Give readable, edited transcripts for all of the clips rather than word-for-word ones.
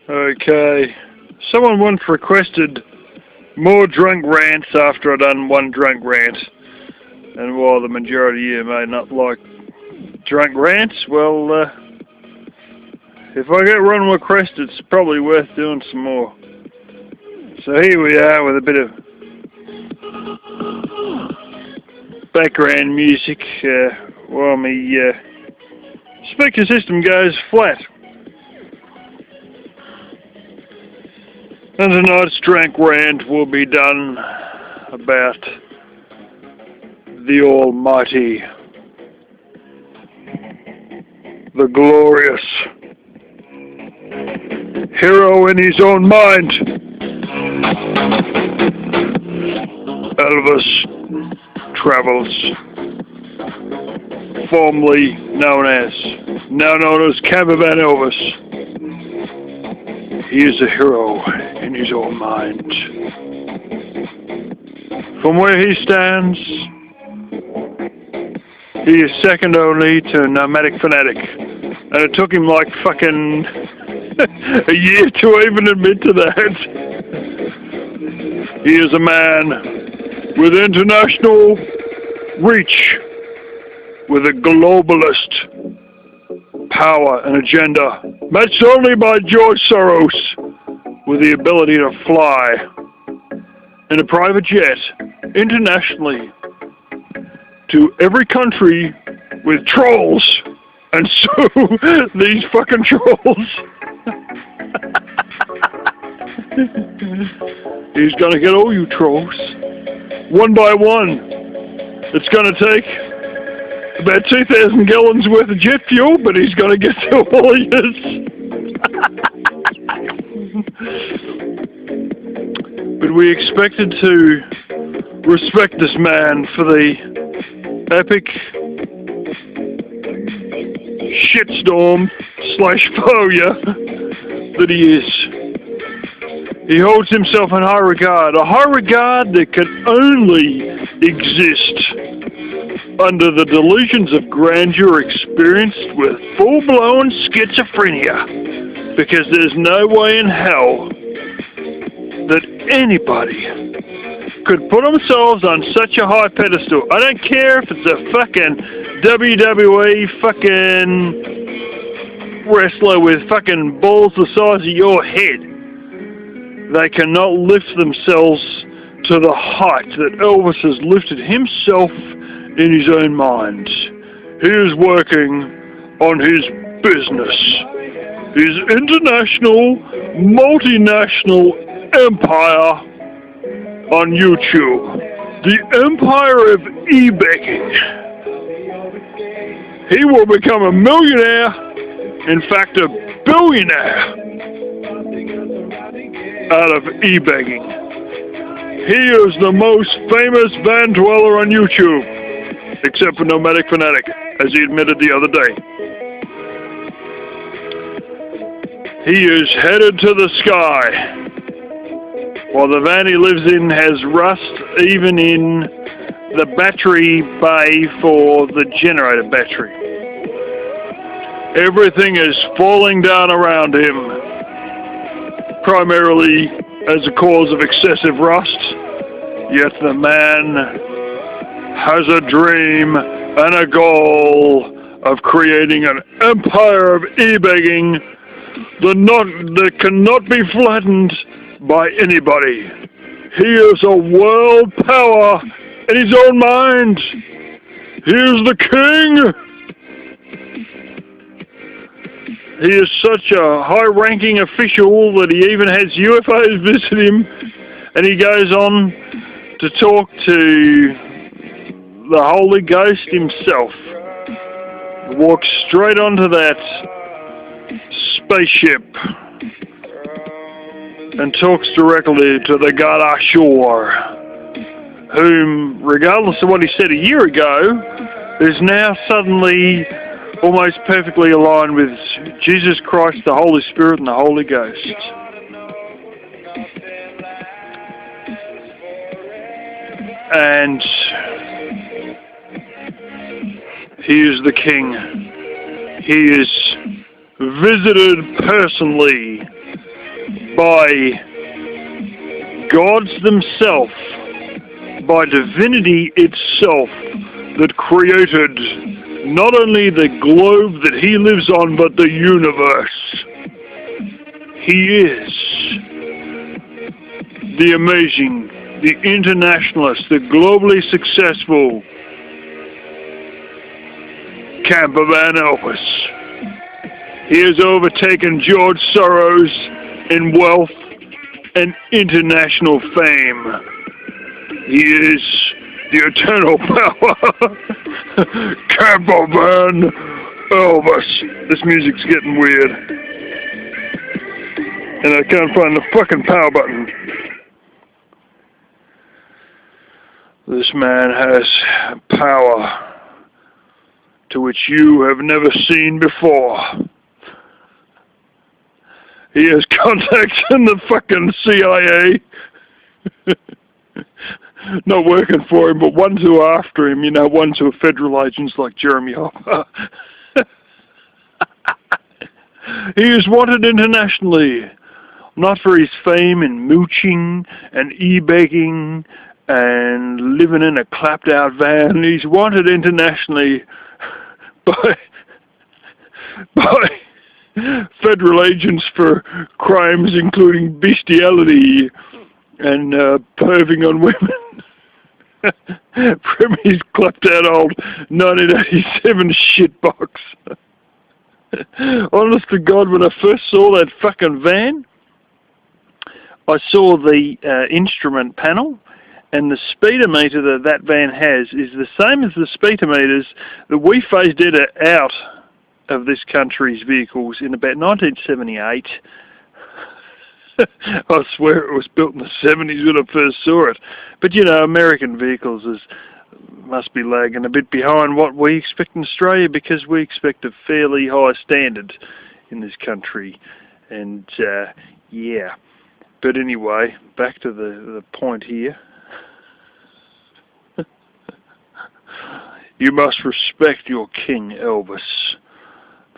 Okay. Someone once requested more drunk rants after I'd done one drunk rant. And while the majority of you may not like drunk rants, well, if I get one request, it's probably worth doing some more. So here we are with a bit of background music while my speaker system goes flat. And tonight's drunk rant will be done about the Almighty, the glorious hero in his own mind, Elvis Travels, formerly now known as Campervan Elvis. He is a hero in his own mind. From where he stands, he is second only to Nomadic Fanatic. And it took him like fucking a year to even admit to that. He is a man with international reach, with a globalist power and agenda, matched only by George Soros, with the ability to fly in a private jet internationally to every country with trolls and sue these fucking trolls. He's gonna get all you trolls, one by one. It's gonna take about 2,000 gallons worth of jet fuel, but he's gonna get to all yours. But we expected to respect this man for the epic shitstorm / failure that he is. He holds himself in high regard, a high regard that can only exist under the delusions of grandeur experienced with full-blown schizophrenia, because there's no way in hell that anybody could put themselves on such a high pedestal. I don't care if it's a fucking WWE fucking wrestler with fucking balls the size of your head. They cannot lift themselves to the height that Elvis has lifted himself in his own mind. He is working on his business, his international, multinational empire on YouTube, the empire of e-begging. He will become a millionaire, in fact a billionaire, out of e-begging. He is the most famous van dweller on YouTube, except for Nomadic Fanatic, as he admitted the other day. He is headed to the sky, while the van he lives in has rust even in the battery bay for the generator battery. Everything is falling down around him, primarily as a cause of excessive rust, yet the man has a dream and a goal of creating an empire of e-begging that cannot be flattened by anybody. He is a world power in his own mind. He is the king. He is such a high-ranking official that he even has UFOs visit him, and he goes on to talk to the Holy Ghost himself. Walks straight onto that spaceship and talks directly to the God Ashore, whom, regardless of what he said a year ago, is now suddenly almost perfectly aligned with Jesus Christ, the Holy Spirit, and the Holy Ghost. And he is the King. He is visited personally by gods themselves, by divinity itself, that created not only the globe that he lives on, but the universe. He is the amazing, the internationalist, the globally successful campervan Elvis. He has overtaken George Soros in wealth and international fame. He is the eternal power. Campervan Elvis. This music's getting weird. And I can't find the fucking power button. This man has power to which you have never seen before. He has contacts in the fucking CIA. Not working for him, but ones who are after him, you know, ones who are federal agents like Jeremy Hopper. He is wanted internationally, not for his fame in mooching and e-begging and living in a clapped-out van. He's wanted internationally by federal agents for crimes including bestiality and perving on women. From his clapped-out old 1987 shitbox. Honest to God, when I first saw that fucking van, I saw the instrument panel, and the speedometer that that van has is the same as the speedometers that we phased out of this country's vehicles in about 1978. I swear it was built in the 70s when I first saw it. But, you know, American vehicles must be lagging a bit behind what we expect in Australia, because we expect a fairly high standard in this country. And, yeah. But anyway, back to the point here. You must respect your king, Elvis,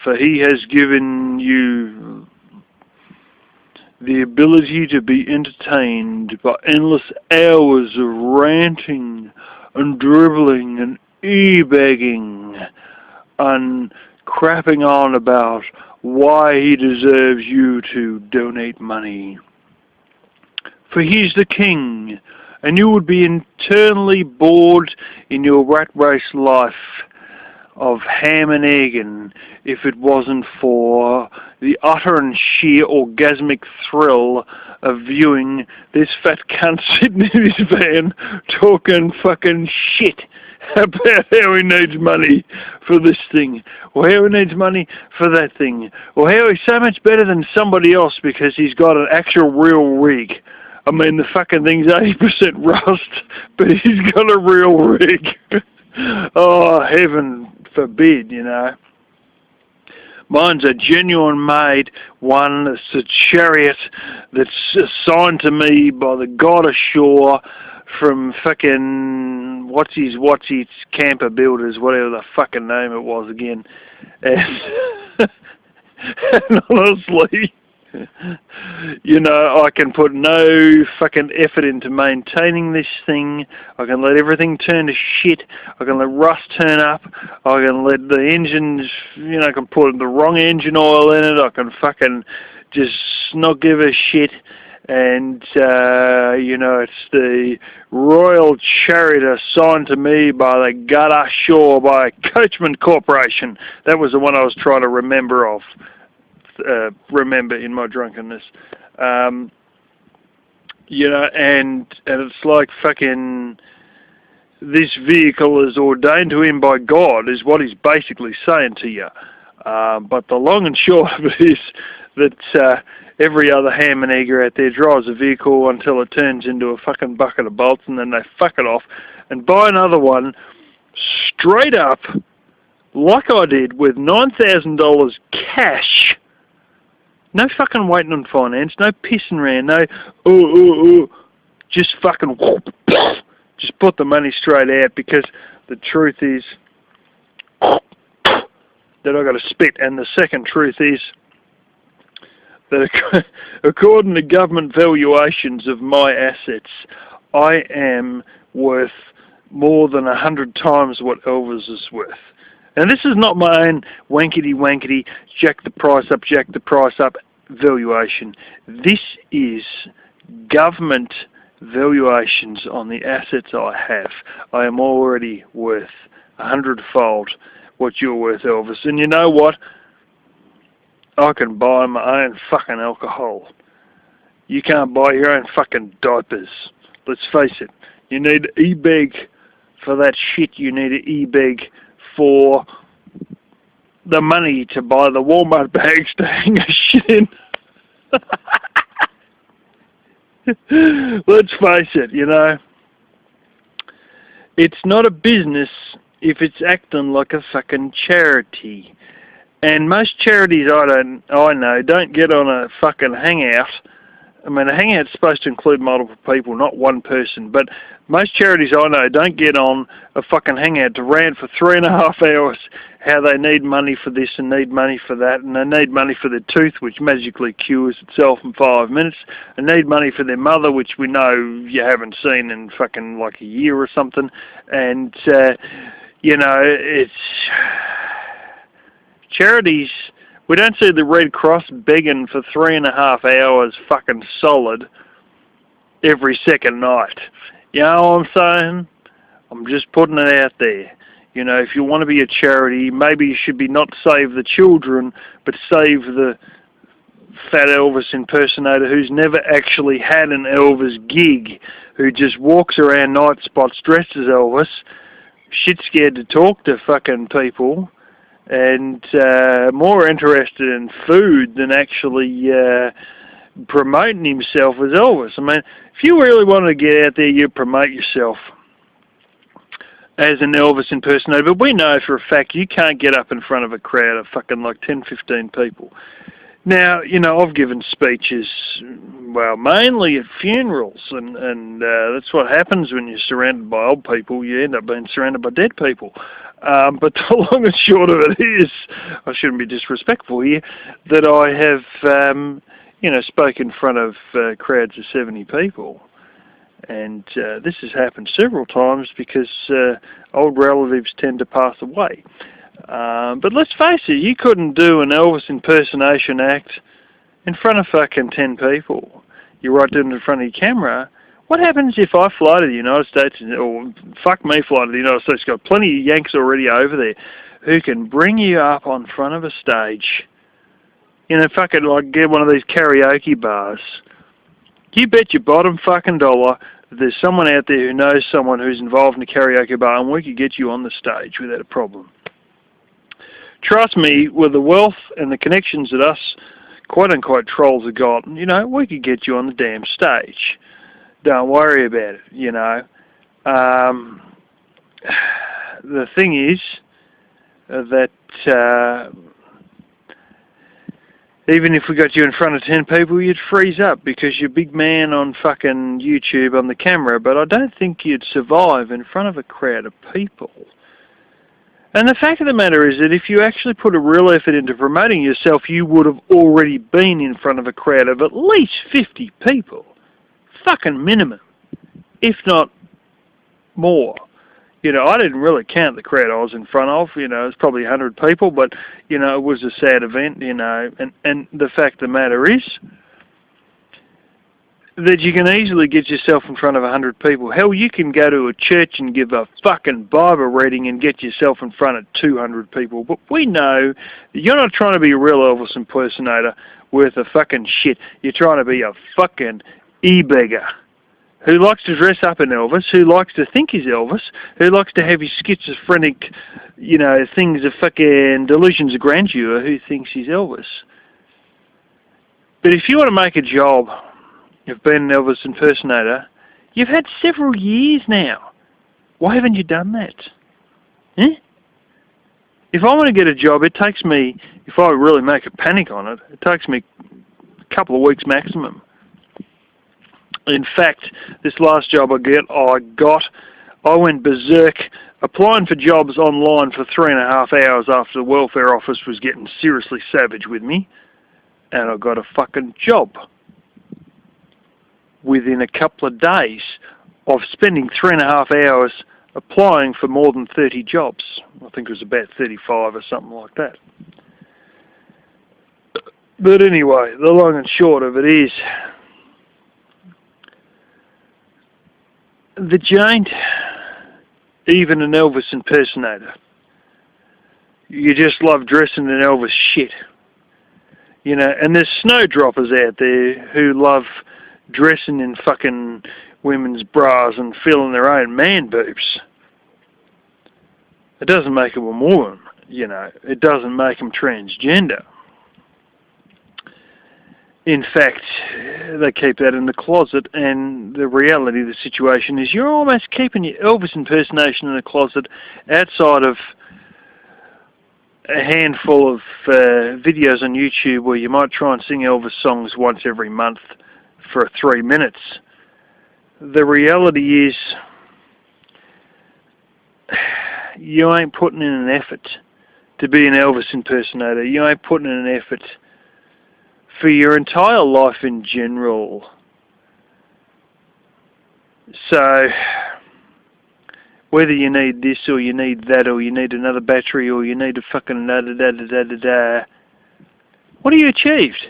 for he has given you the ability to be entertained by endless hours of ranting and dribbling and e-begging and crapping on about why he deserves you to donate money. For he's the king, and you would be eternally bored in your rat race life of ham and egging if it wasn't for the utter and sheer orgasmic thrill of viewing this fat cunt sitting in his van talking fucking shit about how he needs money for this thing, or how he needs money for that thing, or how he's so much better than somebody else because he's got an actual real rig. I mean, the fucking thing's 80% rust, but he's got a real rig. Oh, heaven forbid, you know. Mine's a genuine made one. It's a chariot that's assigned to me by the god ashore from fucking what's his camper builders, whatever the fucking name it was again. And, and honestly, you know, I can put no fucking effort into maintaining this thing. I can let everything turn to shit. I can let rust turn up. I can let the engines, you know, I can put the wrong engine oil in it. I can fucking just not give a shit. And, you know, it's the royal chariot assigned to me by the god ashore, by Coachman Corporation. That was the one I was trying to remember in my drunkenness. You know, and it's like fucking this vehicle is ordained to him by God, is what he's basically saying to you. But the long and short of it is that every other ham and egger out there drives a vehicle until it turns into a fucking bucket of bolts, and then they fuck it off and buy another one straight up, like I did, with $9,000 cash. No fucking waiting on finance, no pissing around, no, just fucking, just put the money straight out, because the truth is that I got to spit, and the second truth is that according to government valuations of my assets, I am worth more than 100 times what Elvis is worth. And this is not my own wankety, jack the price up valuation. This is government valuations on the assets I have. I am already worth 100-fold what you're worth, Elvis. And you know what? I can buy my own fucking alcohol. You can't buy your own fucking diapers. Let's face it. You need e-bag for that shit. You need an e-bag for the money to buy the Walmart bags to hang a shit in. Let's face it, you know. It's not a business if it's acting like a fucking charity. And most charities I know don't get on a fucking hangout. I mean, a hangout's supposed to include multiple people, not one person. But most charities I know don't get on a fucking hangout to rant for 3.5 hours how they need money for this and need money for that, and they need money for their tooth, which magically cures itself in 5 minutes, and need money for their mother, which we know you haven't seen in fucking like a year or something. And, you know, it's... Charities, we don't see the Red Cross begging for 3.5 hours fucking solid every second night. You know what I'm saying? I'm just putting it out there. You know, if you want to be a charity, maybe you should be not Save the Children, but Save the fat Elvis impersonator who's never actually had an Elvis gig, who just walks around night spots dressed as Elvis, shit scared to talk to fucking people, and more interested in food than actually promoting himself as Elvis. I mean, if you really wanted to get out there, you promote yourself as an Elvis impersonator. But we know for a fact you can't get up in front of a crowd of fucking like 10, 15 people. Now, you know, I've given speeches, well, mainly at funerals, and that's what happens when you're surrounded by old people. You end up being surrounded by dead people. But the long and short of it is, I shouldn't be disrespectful here, that I have, you know, spoken in front of crowds of 70 people. And this has happened several times because old relatives tend to pass away. But let's face it, you couldn't do an Elvis impersonation act in front of fucking 10 people. You're right doing it in front of your camera. What happens if I fly to the United States, or fuck me, fly to the United States? Got plenty of Yanks already over there who can bring you up on front of a stage, you know, fucking like get one of these karaoke bars. You bet your bottom fucking dollar that there's someone out there who knows someone who's involved in a karaoke bar, and we could get you on the stage without a problem. Trust me, with the wealth and the connections that us quote-unquote trolls have got, you know, we could get you on the damn stage. Don't worry about it, you know. The thing is that even if we got you in front of 10 people, you'd freeze up because you're a big man on fucking YouTube on the camera, but I don't think you'd survive in front of a crowd of people. And the fact of the matter is that if you actually put a real effort into promoting yourself, you would have already been in front of a crowd of at least 50 people. Fucking minimum, if not more. You know, I didn't really count the crowd I was in front of. You know, it was probably 100 people, but, you know, it was a sad event, you know. And the fact of the matter is that you can easily get yourself in front of 100 people. Hell, you can go to a church and give a fucking Bible reading and get yourself in front of 200 people. But we know that you're not trying to be a real Elvis impersonator worth a fucking shit. You're trying to be a fucking e-beggar who likes to dress up in Elvis, who likes to think he's Elvis, who likes to have his schizophrenic, you know, things of fucking delusions of grandeur, who thinks he's Elvis. But if you want to make a job of being an Elvis impersonator, you've had several years now. Why haven't you done that? Eh? If I want to get a job, it takes me, if I really make a panic on it, it takes me a couple of weeks maximum. In fact, this last job I went berserk applying for jobs online for 3.5 hours after the welfare office was getting seriously savage with me. and I got a fucking job within a couple of days of spending 3.5 hours applying for more than 30 jobs. I think it was about 35 or something like that. But anyway, the long and short of it is, that you ain't even an Elvis impersonator. You just love dressing in Elvis shit. You know, and there's snowdroppers out there who love dressing in fucking women's bras and feeling their own man boobs. It doesn't make them a woman, you know. It doesn't make them transgender. In fact, they keep that in the closet, and the reality of the situation is you're almost keeping your Elvis impersonation in the closet outside of a handful of videos on YouTube where you might try and sing Elvis songs once every month for 3 minutes. The reality is you ain't putting in an effort to be an Elvis impersonator. You ain't putting in an effort for your entire life in general. So, whether you need this or you need that or you need another battery or you need a fucking da-da-da-da-da-da, what have you achieved?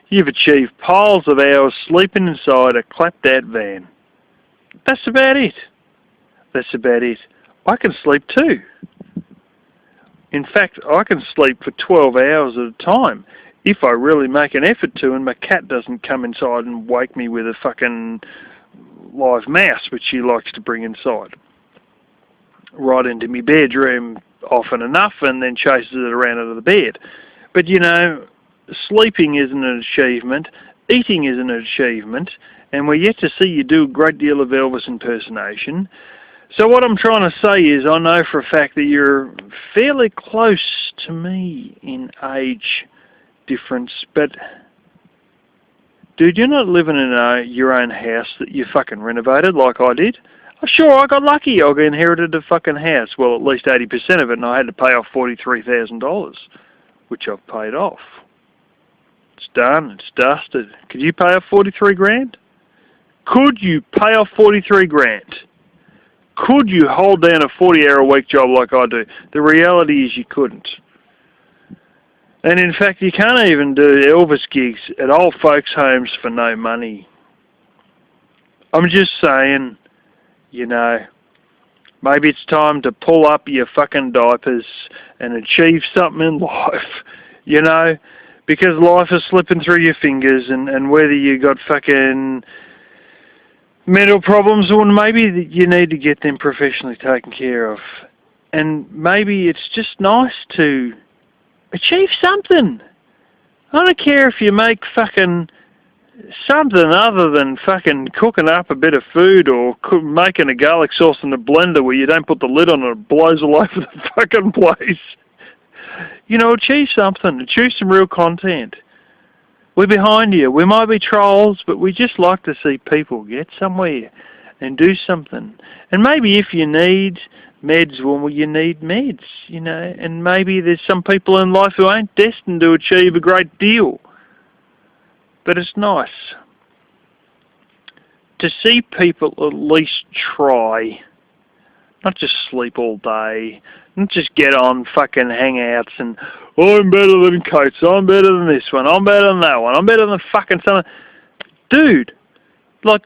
You've achieved piles of hours sleeping inside a clapped-out van. That's about it. That's about it. I can sleep too. In fact, I can sleep for 12 hours at a time if I really make an effort to, and my cat doesn't come inside and wake me with a fucking live mouse, which she likes to bring inside. Right into my bedroom often enough, and then chases it around under the bed. But, you know, sleeping isn't an achievement, eating isn't an achievement, and we're yet to see you do a great deal of Elvis impersonation. So what I'm trying to say is I know for a fact that you're fairly close to me in age difference, but dude, you're not living in your own house that you fucking renovated like I did. Sure, I got lucky. I inherited a fucking house. Well, at least 80% of it, and I had to pay off $43,000, which I've paid off. It's done. It's dusted. Could you pay off 43 grand? Could you pay off 43 grand? Could you hold down a 40-hour-a-week job like I do? The reality is you couldn't. And in fact, you can't even do Elvis gigs at old folks' homes for no money. I'm just saying, you know, maybe it's time to pull up your fucking diapers and achieve something in life, you know, because life is slipping through your fingers, and whether you got fucking mental problems or maybe you need to get them professionally taken care of. And maybe it's just nice to achieve something. I don't care if you make fucking something other than fucking cooking up a bit of food or making a garlic sauce in the blender where you don't put the lid on and it blows all over the fucking place. You know, achieve something. Achieve some real content. We're behind you. We might be trolls, but we just like to see people get somewhere and do something. And maybe if you need meds, well, you need meds, you know, and maybe there's some people in life who ain't destined to achieve a great deal. But it's nice to see people at least try, not just sleep all day, not just get on fucking hangouts and, oh, I'm better than Coates, I'm better than this one, I'm better than that one, I'm better than fucking something. Dude, like,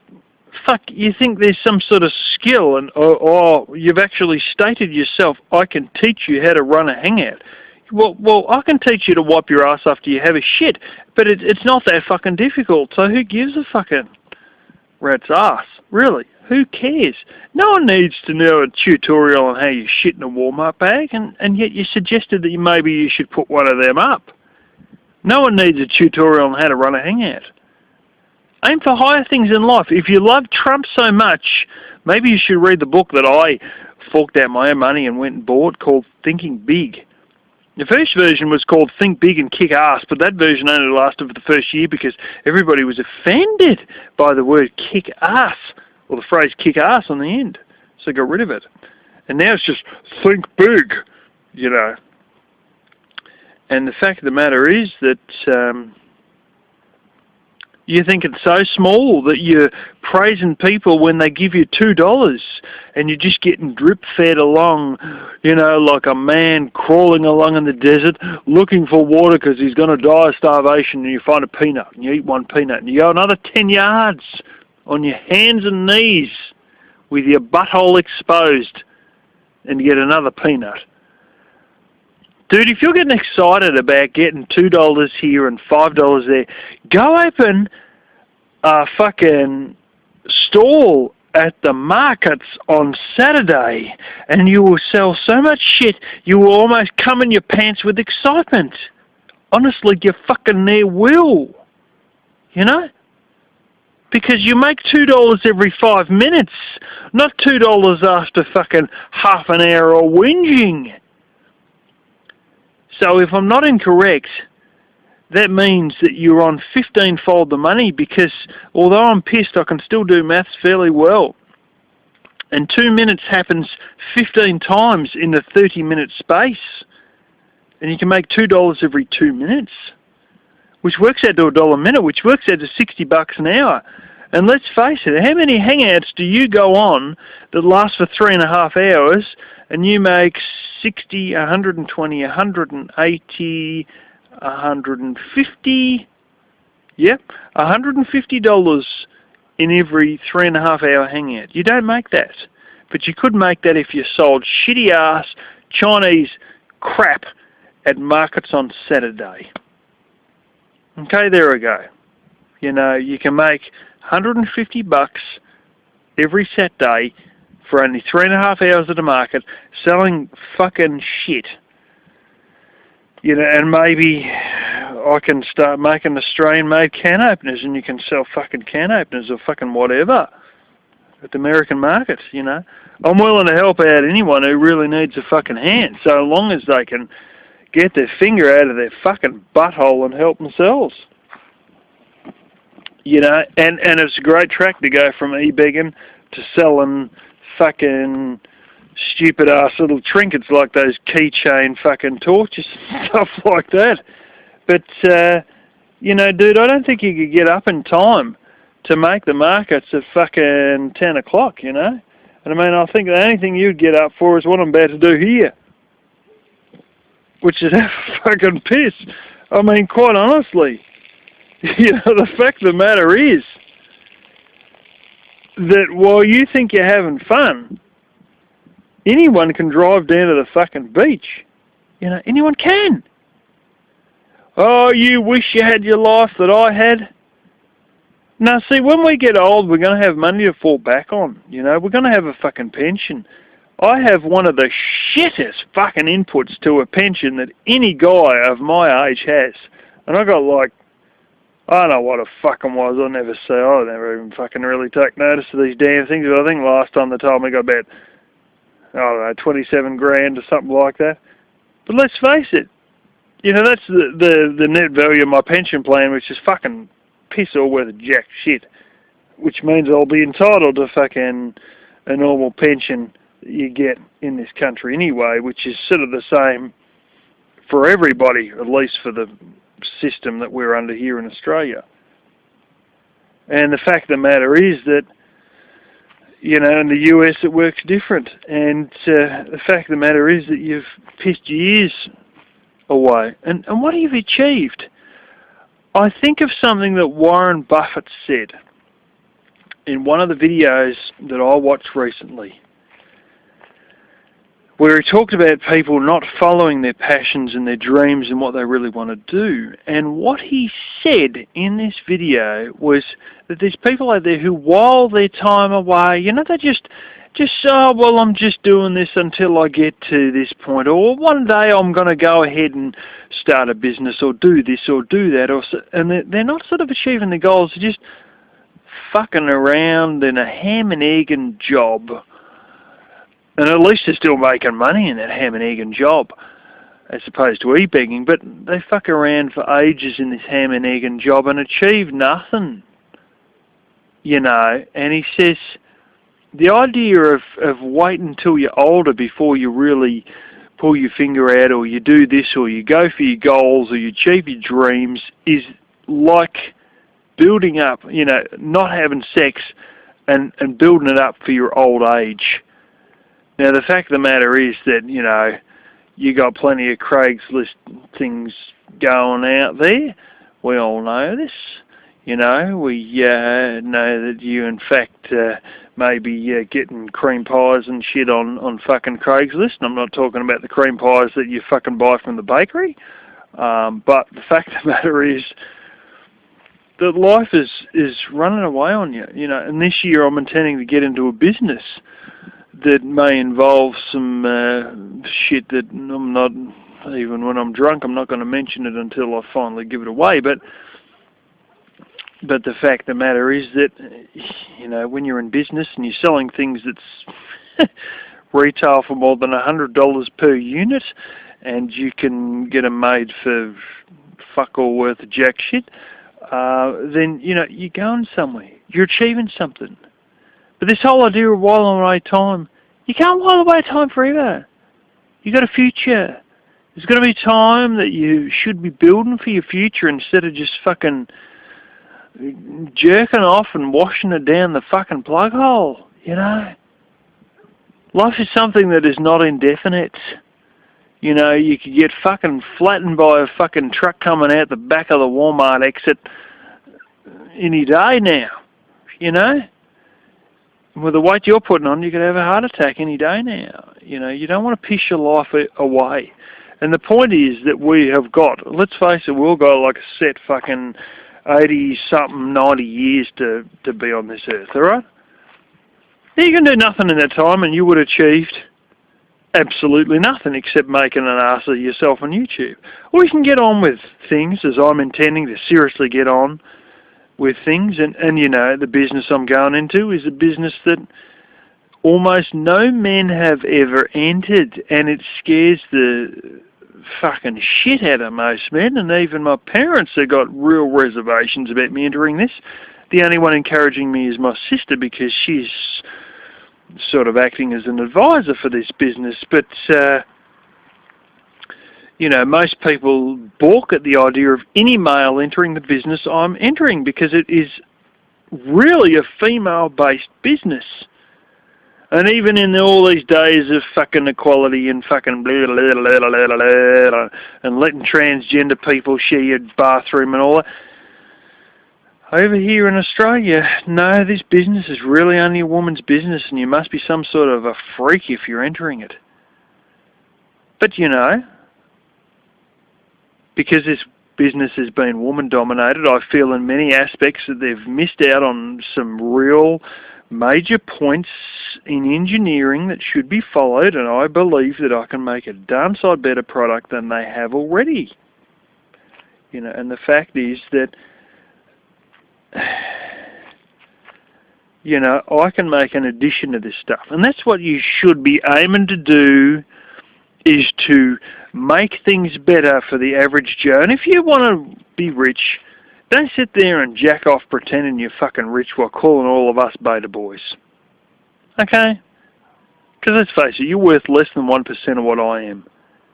fuck, you think there's some sort of skill and, or you've actually stated yourself, I can teach you how to run a hangout. Well, I can teach you to wipe your ass after you have a shit, but it's not that fucking difficult, so who gives a fucking rat's ass? Really? Who cares? No one needs to know a tutorial on how you shit in a Walmart bag, and yet you suggested that maybe you should put one of them up. No one needs a tutorial on how to run a hangout. Aim for higher things in life. If you love Trump so much, maybe you should read the book that I forked out my own money and went and bought called Thinking Big. The first version was called Think Big and Kick Ass, but that version only lasted for the first year because everybody was offended by the word kick ass, or the phrase kick ass on the end. So they got rid of it. And now it's just think big, you know. And the fact of the matter is that You think it's so small that you're praising people when they give you $2 and you're just getting drip-fed along, you know, like a man crawling along in the desert looking for water because he's going to die of starvation, and you find a peanut and you eat one peanut and you go another 10 yards on your hands and knees with your butthole exposed and you get another peanut. Dude, if you're getting excited about getting $2 here and $5 there, go open a fucking stall at the markets on Saturday and you will sell so much shit you will almost come in your pants with excitement. Honestly, you fucking near will. You know? Because you make $2 every 5 minutes, not $2 after fucking half an hour of whinging. So if I'm not incorrect, that means that you're on 15-fold the money, because although I'm pissed, I can still do maths fairly well. And 2 minutes happens 15 times in the 30-minute space. And you can make $2 every 2 minutes, which works out to $1 a minute, which works out to $60 an hour. And let's face it, how many hangouts do you go on that last for 3.5 hours and you make 60, 120, 180, 150, yep, $150 in every 3.5 hour hangout? You don't make that. But you could make that if you sold shitty ass Chinese crap at markets on Saturday. Okay, there we go. You know, you can make $150 every Saturday for only 3.5 hours at a market selling fucking shit. You know, and maybe I can start making Australian-made can openers and you can sell fucking can openers or fucking whatever at the American markets, you know. I'm willing to help out anyone who really needs a fucking hand, so long as they can get their finger out of their fucking butthole and help themselves. You know, and it's a great track to go from e-begging to selling fucking stupid ass little trinkets like those keychain fucking torches and stuff like that. But, you know, dude, I don't think you could get up in time to make the markets at fucking 10 o'clock, you know. And I mean, I think the only thing you'd get up for is what I'm about to do here, which is have a fucking piss. I mean, quite honestly. You know, the fact of the matter is that while you think you're having fun, anyone can drive down to the fucking beach. You know, anyone can. Oh, you wish you had your life that I had. Now, see, when we get old, we're going to have money to fall back on. You know, we're going to have a fucking pension. I have one of the shittest fucking inputs to a pension that any guy of my age has. And I got like, I don't know what it fucking was. I never even fucking really take notice of these damn things. But I think last time they told me I got about, I don't know, 27 grand or something like that. But let's face it, you know, that's the net value of my pension plan, which is fucking piss all worth of jack shit. Which means I'll be entitled to fucking a normal pension that you get in this country anyway, which is sort of the same for everybody, at least for the system that we're under here in Australia. And the fact of the matter is that, you know, in the US it works different. And the fact of the matter is that you've pissed your ears away. And what have you achieved? I think of something that Warren Buffett said in one of the videos that I watched recently, where he talked about people not following their passions and their dreams and what they really want to do. And what he said in this video was that there's people out there who while their time away, you know, they just oh, well, I'm just doing this until I get to this point, or one day I'm going to go ahead and start a business or do this or do that, and they're not sort of achieving the goals. They're just fucking around in a ham and egg and job. And at least they're still making money in that ham and egg and job, as opposed to e-begging. But they fuck around for ages in this ham and egg and job and achieve nothing, you know. And he says the idea of waiting until you're older before you really pull your finger out, or you do this, or you go for your goals, or you achieve your dreams, is like building up, not having sex and building it up for your old age. Now, the fact of the matter is that, you got plenty of Craigslist things going out there. We all know this. We know that you, in fact, may be getting cream pies and shit on fucking Craigslist. And I'm not talking about the cream pies that you fucking buy from the bakery. But the fact of the matter is that life is running away on you. And this year I'm intending to get into a business that may involve some shit that I'm not, even when I'm drunk, I'm not going to mention it until I finally give it away. But the fact of the matter is that, when you're in business and you're selling things that's retail for more than $100 per unit, and you can get them made for fuck all worth of jack shit, then, you're going somewhere. You're achieving something. But this whole idea of while away time, you can't while away time forever. You got a future. There's got to be time that you should be building for your future instead of just fucking jerking off and washing it down the fucking plug hole, Life is something that is not indefinite. You could get fucking flattened by a fucking truck coming out the back of the Walmart exit any day now, With the weight you're putting on, you could have a heart attack any day now. You don't want to piss your life away. And the point is that we have got, let's face it, we've got like a set fucking 80-something, 90 years to be on this earth, alright? You can do nothing in that time and you would have achieved absolutely nothing except making an ass of yourself on YouTube. Or you can get on with things, as I'm intending to seriously get on with things, and the business I'm going into is a business that almost no men have ever entered, and it scares the fucking shit out of most men, and even my parents have got real reservations about me entering this. The only one encouraging me is my sister, because she's sort of acting as an advisor for this business, but most people balk at the idea of any male entering the business I'm entering, because it is really a female-based business. And even in all these days of fucking equality and fucking blah, blah, blah, blah, blah, blah, and letting transgender people share your bathroom and all that, over here in Australia, no, this business is really only a woman's business, and you must be some sort of a freak if you're entering it. But because this business has been woman-dominated, I feel in many aspects that they've missed out on some real major points in engineering that should be followed, and I believe that I can make a darn sight better product than they have already. And the fact is that, I can make an addition to this stuff. And that's what you should be aiming to do, is to make things better for the average Joe. And if you want to be rich, don't sit there and jack off pretending you're fucking rich while calling all of us beta boys. Okay? Because let's face it, you're worth less than 1% of what I am.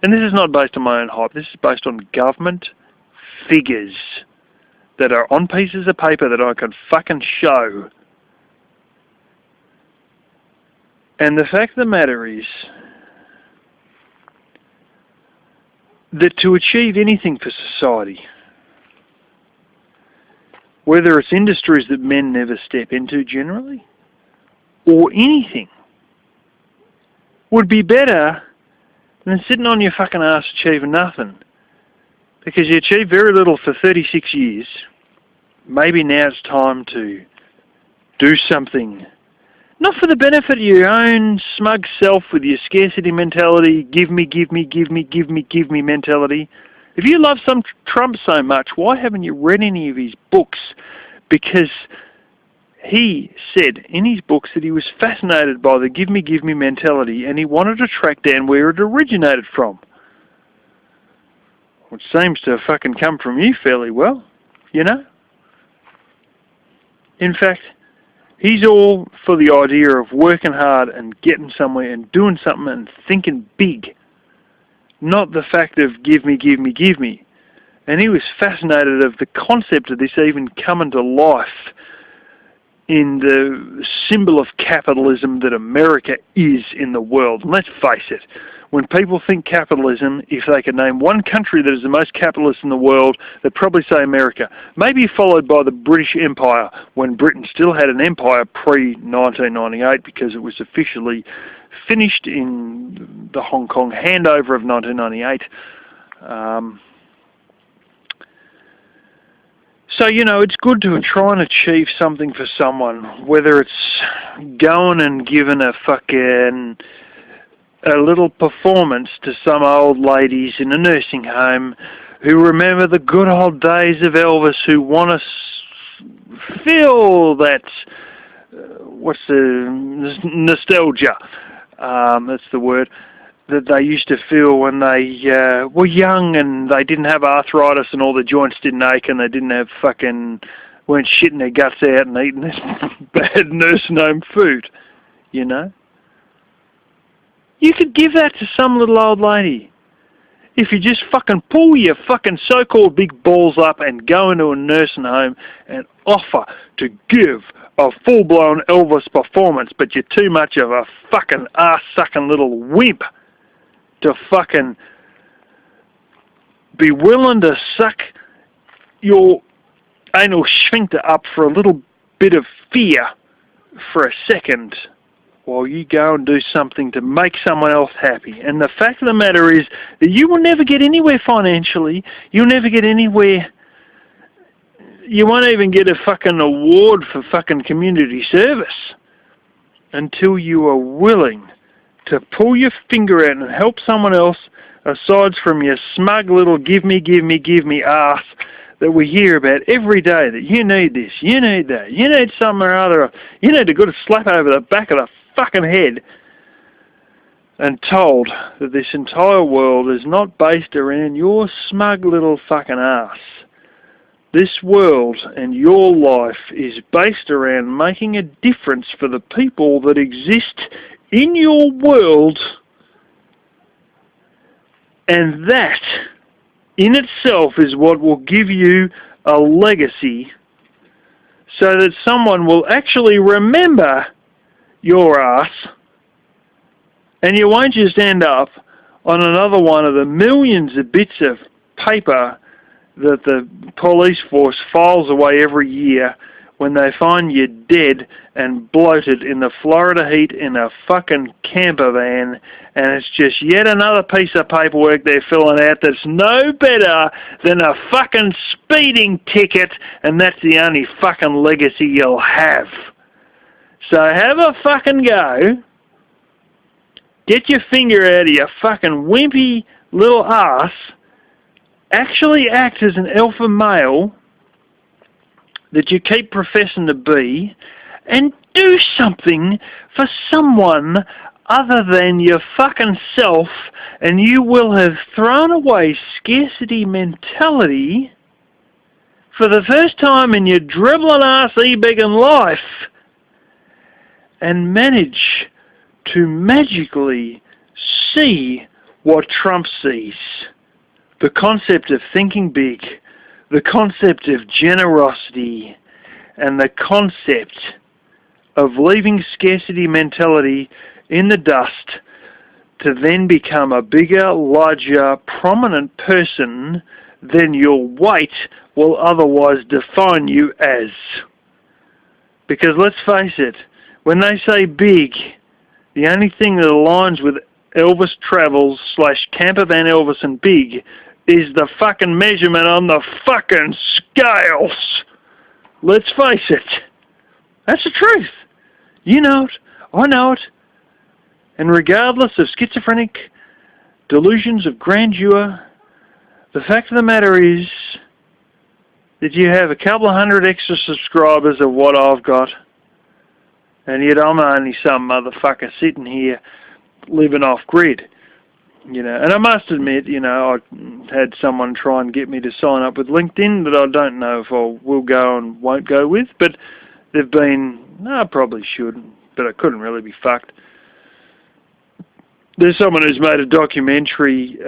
And this is not based on my own hype. This is based on government figures that are on pieces of paper that I can fucking show. And the fact of the matter is that to achieve anything for society, whether it's industries that men never step into generally, or anything, would be better than sitting on your fucking ass achieving nothing. Because you achieved very little for 36 years. Maybe now it's time to do something. Not for the benefit of your own smug self with your scarcity mentality, give me, give me, give me, give me, give me mentality. If you love some Trump so much, why haven't you read any of his books? Because he said in his books that he was fascinated by the give me mentality, and he wanted to track down where it originated from. Which seems to have fucking come from you fairly well, In fact, he's all for the idea of working hard and getting somewhere and doing something and thinking big. Not the fact of give me, give me, give me. And he was fascinated of the concept of this even coming to life in the symbol of capitalism that America is in the world. And let's face it, when people think capitalism, if they could name one country that is the most capitalist in the world, they'd probably say America. Maybe followed by the British Empire, when Britain still had an empire pre-1998, because it was officially finished in the Hong Kong handover of 1998. So, you know, it's good to try and achieve something for someone, whether it's going and giving a little performance to some old ladies in a nursing home who remember the good old days of Elvis, who want to feel that, what's the nostalgia, that's the word, that they used to feel when they were young and they didn't have arthritis and all the joints didn't ache and they didn't have weren't shitting their guts out and eating this bad nursing home food, you know? You could give that to some little old lady. If you just pull your so-called big balls up and go into a nursing home and offer to give a full-blown Elvis performance, but you're too much of a ass-sucking little wimp to be willing to suck your anal sphincter up for a little bit of fear for a second while you go and do something to make someone else happy. And the fact of the matter is that you will never get anywhere financially. You'll never get anywhere. You won't even get a award for community service until you are willing to pull your finger out and help someone else, aside from your smug little give me ass that we hear about every day, that you need this, you need that, you need something or other, you need a good slap over the back of the head, and told that this entire world is not based around your smug little ass. This world and your life is based around making a difference for the people that exist in your world, and that in itself is what will give you a legacy, so that someone will actually remember your ass, and you won't just end up on another one of the millions of bits of paper that the police force files away every year when they find you dead and bloated in the Florida heat in a camper van, and it's just yet another piece of paperwork they're filling out that's no better than a speeding ticket, and that's the only legacy you'll have. So have a go. Get your finger out of your wimpy little ass. Actually act as an alpha male that you keep professing to be, and do something for someone other than your self, and you will have thrown away scarcity mentality for the first time in your dribbling ass e-begging life, and manage to magically see what Trump sees. The concept of thinking big, the concept of generosity, and the concept of leaving scarcity mentality in the dust to then become a bigger, larger, prominent person than your weight will otherwise define you as. Because let's face it, when they say big, the only thing that aligns with Elvis Travels / Campervan Elvis and big is the measurement on the scales. Let's face it. That's the truth. You know it. I know it. And regardless of schizophrenic delusions of grandeur, the fact of the matter is that you have a couple of hundred extra subscribers of what I've got, and yet I'm only some motherfucker sitting here living off grid. You know, and I must admit, you know, I had someone try and get me to sign up with LinkedIn that I don't know if I will go and won't go with, but they've been, no, I probably should, but I couldn't really be fucked. There's someone who's made a documentary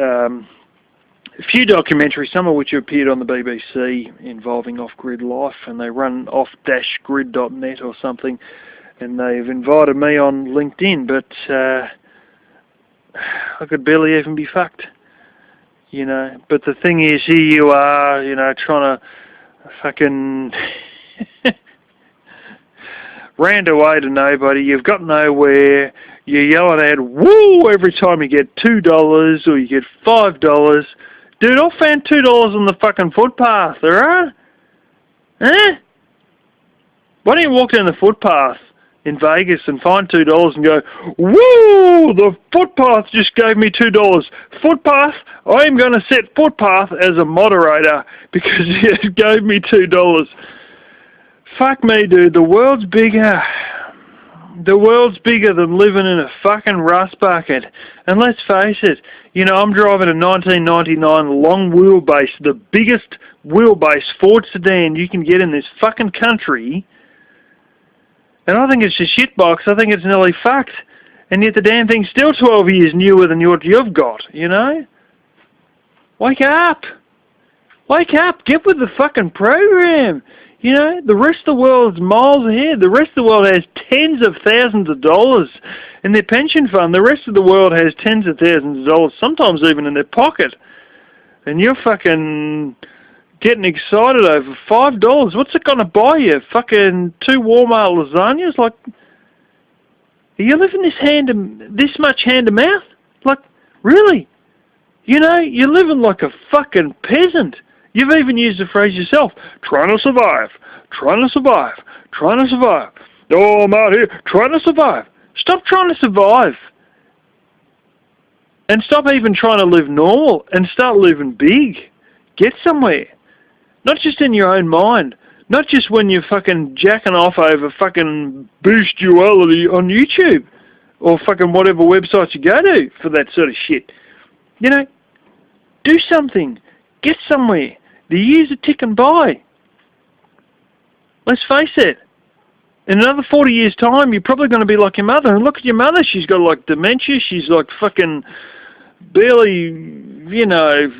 a few documentaries, some of which appeared on the BBC, involving off-grid life, and they run off-grid.net or something, and they've invited me on LinkedIn, but I could barely even be fucked, you know. But the thing is, here you are, you know, trying to fucking rant away to nobody. You've got nowhere. You're yelling out, woo, every time you get $2 or you get $5. Dude, I found $2 on the fucking footpath, alright? Eh? Why don't you walk down the footpath in Vegas and find $2 and go, woo, the footpath just gave me $2. Footpath, I am going to set footpath as a moderator because it gave me $2. Fuck me, dude, the world's bigger. The world's bigger than living in a fucking rust bucket. And let's face it, you know, I'm driving a 1999 long wheelbase, the biggest wheelbase Ford sedan you can get in this fucking country. And I think it's a shitbox. I think it's nearly fucked. And yet the damn thing's still 12 years newer than what you've got, you know? Wake up! Wake up! Get with the fucking program! You know, the rest of the world's miles ahead. The rest of the world has tens of thousands of dollars in their pension fund. The rest of the world has tens of thousands of dollars, sometimes even in their pocket. And you're fucking getting excited over $5. What's it going to buy you? Fucking 2 Walmart lasagnas? Like, are you living this much hand to mouth? Like, really? You know, you're living like a fucking peasant. You've even used the phrase yourself, trying to survive, trying to survive, trying to survive. Oh, I'm out here trying to survive. Stop trying to survive. And stop even trying to live normal and start living big. Get somewhere. Not just in your own mind. Not just when you're fucking jacking off over fucking bestiality on YouTube or fucking whatever websites you go to for that sort of shit. You know, do something. Get somewhere. The years are ticking by. Let's face it. In another 40 years' time, you're probably going to be like your mother. And look at your mother. She's got, like, dementia. She's, like, fucking barely, you know,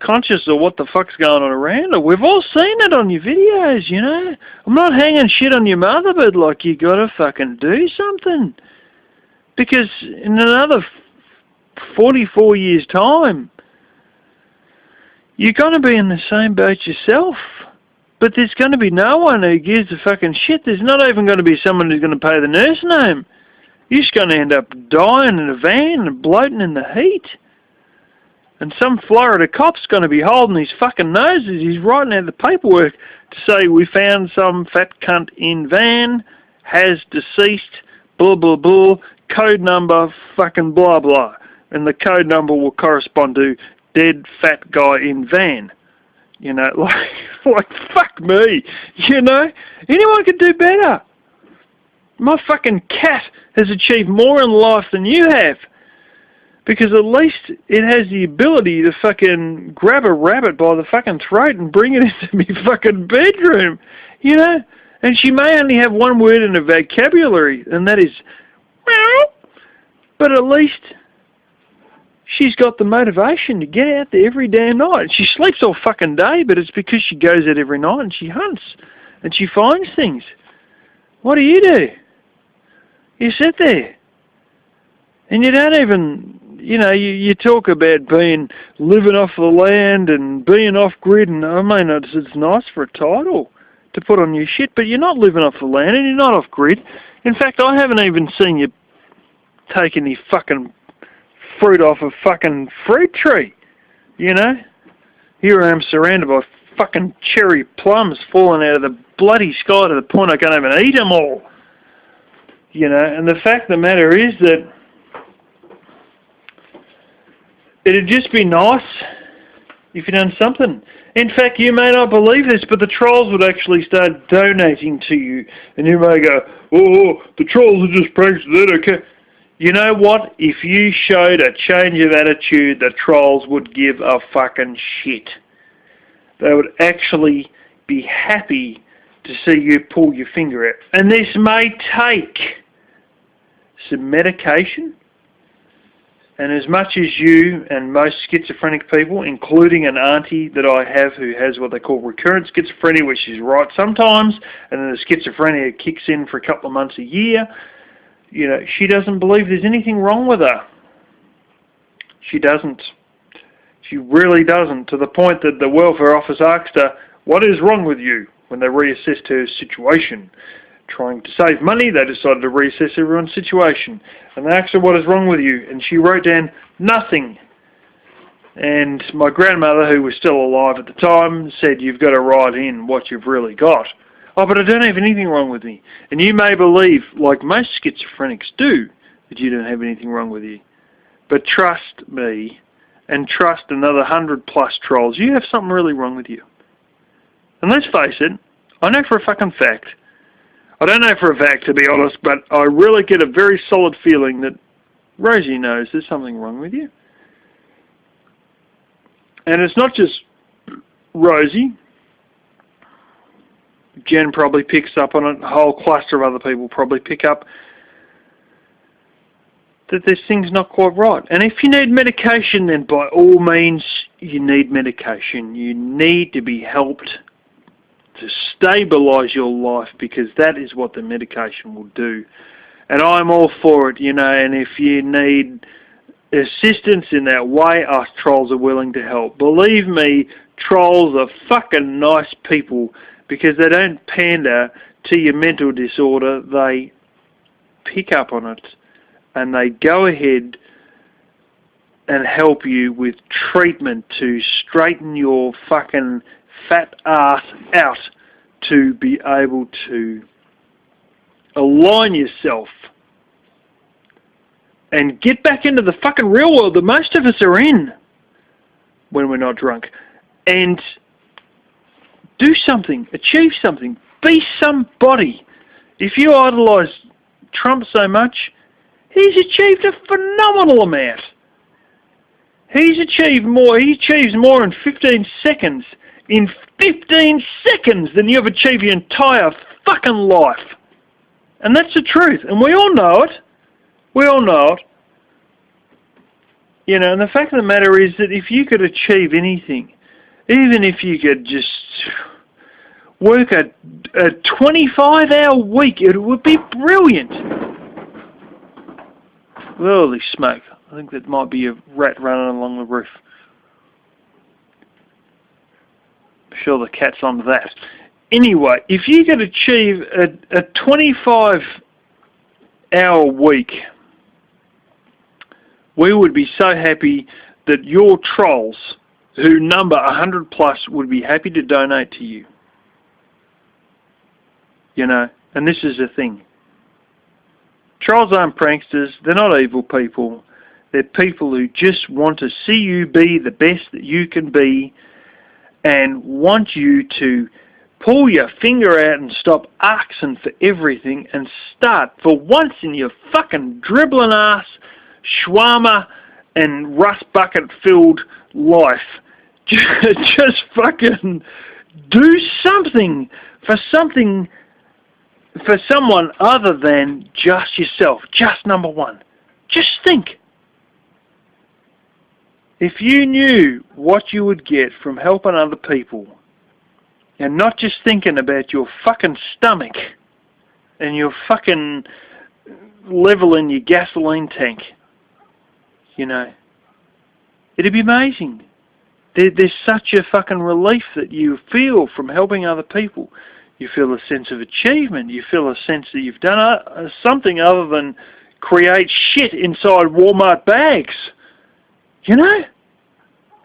conscious of what the fuck's going on around her. We've all seen it on your videos, you know. I'm not hanging shit on your mother, but, like, you got to fucking do something. Because in another 44 years' time, you're going to be in the same boat yourself. But there's going to be no one who gives a fucking shit. There's not even going to be someone who's going to pay the nursing home. You're just going to end up dying in a van and bloating in the heat. And some Florida cop's going to be holding his fucking noses. He's writing out the paperwork to say, we found some fat cunt in van, has deceased, blah, blah, blah, code number, fucking blah, blah. And the code number will correspond to dead fat guy in van. You know, like fuck me. You know, anyone could do better. My fucking cat has achieved more in life than you have. Because at least it has the ability to fucking grab a rabbit by the fucking throat and bring it into me fucking bedroom. You know? And she may only have one word in her vocabulary, and that is meow. But at least she's got the motivation to get out there every damn night. She sleeps all fucking day, but it's because she goes out every night and she hunts and she finds things. What do? You sit there and you don't even, you know, you talk about living off the land and being off grid, and I mean, it's nice for a title to put on your shit, but you're not living off the land and you're not off grid. In fact, I haven't even seen you take any fucking fruit off a fucking fruit tree, you know? Here I am surrounded by fucking cherry plums falling out of the bloody sky to the point I can't even eat them all, you know? And the fact of the matter is that it'd just be nice if you'd done something. In fact, you may not believe this, but the trolls would actually start donating to you, and you may go, oh, the trolls are just pranks, they don't care. You know what? If you showed a change of attitude, the trolls would give a fucking shit. They would actually be happy to see you pull your finger out. And this may take some medication, And as much as you and most schizophrenic people, including an auntie that I have who has what they call recurrent schizophrenia, where she's right sometimes, and then the schizophrenia kicks in for a couple of months a year, you know, she doesn't believe there's anything wrong with her. She doesn't. She really doesn't, to the point that the welfare office asked her, "What is wrong with you?" when they reassessed her situation. Trying to save money, they decided to reassess everyone's situation. And they asked her, "What is wrong with you?" And she wrote down, "Nothing." And my grandmother, who was still alive at the time, said, "You've got to write in what you've really got." "Oh, but I don't have anything wrong with me." And you may believe, like most schizophrenics do, that you don't have anything wrong with you. But trust me, and trust another 100+ trolls, you have something really wrong with you. And let's face it, I know for a fucking fact, I don't know for a fact, to be honest, but I really get a very solid feeling that Rosie knows there's something wrong with you. And it's not just Rosie. Jen probably picks up on it. A whole cluster of other people probably pick up that this thing's not quite right. And if you need medication, then by all means, you need medication. You need to be helped to stabilize your life, because that is what the medication will do. And I'm all for it, you know, and if you need assistance in that way, us trolls are willing to help. Believe me, trolls are fucking nice people, because they don't pander to your mental disorder. They pick up on it and they go ahead and help you with treatment to straighten your fucking fat ass out, to be able to align yourself and get back into the fucking real world that most of us are in when we're not drunk, and do something, achieve something, be somebody. If you idolize Trump so much, he's achieved a phenomenal amount. He's achieved more. He achieves more in 15 seconds. In 15 seconds than you've achieved your entire fucking life. And that's the truth. And we all know it. We all know it. You know, and the fact of the matter is that if you could achieve anything, even if you could just work a 25-hour week, it would be brilliant. Holy smoke. I think that might be a rat running along the roof. I'm sure the cat's on that. Anyway, if you could achieve a 25-hour week, we would be so happy that your trolls, who number 100+, would be happy to donate to you. You know, and this is the thing. Trolls aren't pranksters. They're not evil people. They're people who just want to see you be the best that you can be, and want you to pull your finger out and stop asking for everything and start, for once in your fucking dribbling ass, shawarma and rust bucket filled life, just fucking do something for someone other than just yourself. Just number one. Just think. If you knew what you would get from helping other people, and not just thinking about your fucking stomach and your fucking level in your gasoline tank, you know, it'd be amazing. There's such a fucking relief that you feel from helping other people. You feel a sense of achievement. You feel a sense that you've done something other than create shit inside Walmart bags. You know?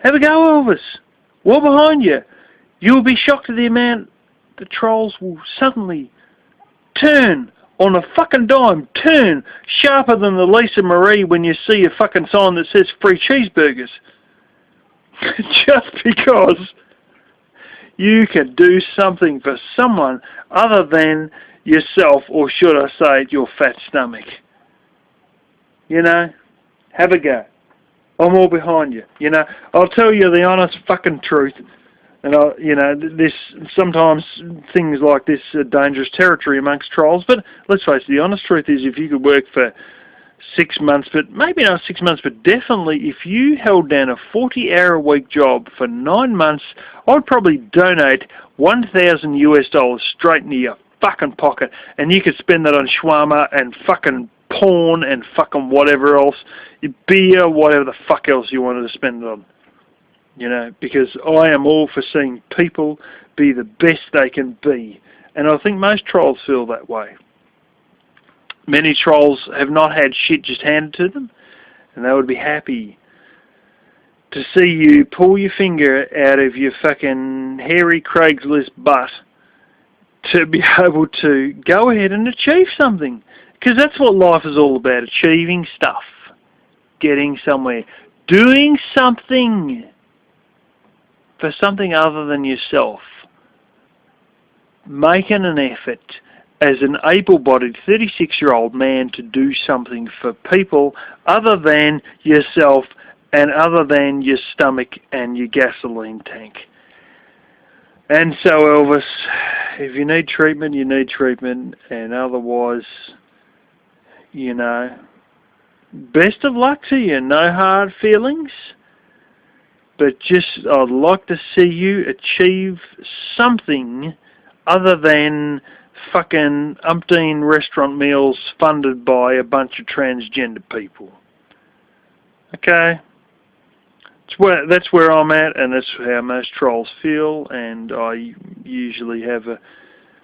Have a go, Elvis. We're behind you. You'll be shocked at the amount the trolls will suddenly turn on a fucking dime. Turn sharper than the Lisa Marie when you see a fucking sign that says free cheeseburgers. Just because you can do something for someone other than yourself, or should I say, your fat stomach. You know? Have a go. I'm all behind you. You know, I'll tell you the honest fucking truth. And you know, this sometimes things like this are dangerous territory amongst trolls. But let's face it, the honest truth is, if you could work for 6 months, but maybe not 6 months, but definitely if you held down a 40-hour-a-week job for 9 months, I'd probably donate $1,000 straight into your fucking pocket, and you could spend that on shawarma and fucking porn and fucking whatever else, beer, whatever the fuck else you wanted to spend it on. You know, because I am all for seeing people be the best they can be, and I think most trolls feel that way. Many trolls have not had shit just handed to them, and they would be happy to see you pull your finger out of your fucking hairy Craigslist butt to be able to go ahead and achieve something. Because that's what life is all about, achieving stuff, getting somewhere, doing something for something other than yourself, making an effort as an able-bodied 36-year-old man to do something for people other than yourself and other than your stomach and your gasoline tank. And so, Elvis, if you need treatment, you need treatment, and otherwise, you know, best of luck to you. No hard feelings, but just I'd like to see you achieve something other than fucking umpteen restaurant meals funded by a bunch of transgender people. Okay? That's where I'm at, and that's how most trolls feel, and I usually have a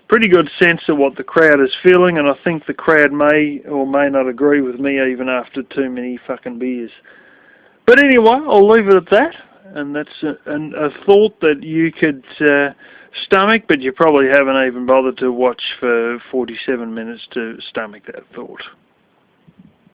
pretty good sense of what the crowd is feeling, and I think the crowd may or may not agree with me even after too many fucking beers. But anyway, I'll leave it at that, and that's a thought that you could stomach, but you probably haven't even bothered to watch for 47 minutes to stomach that thought.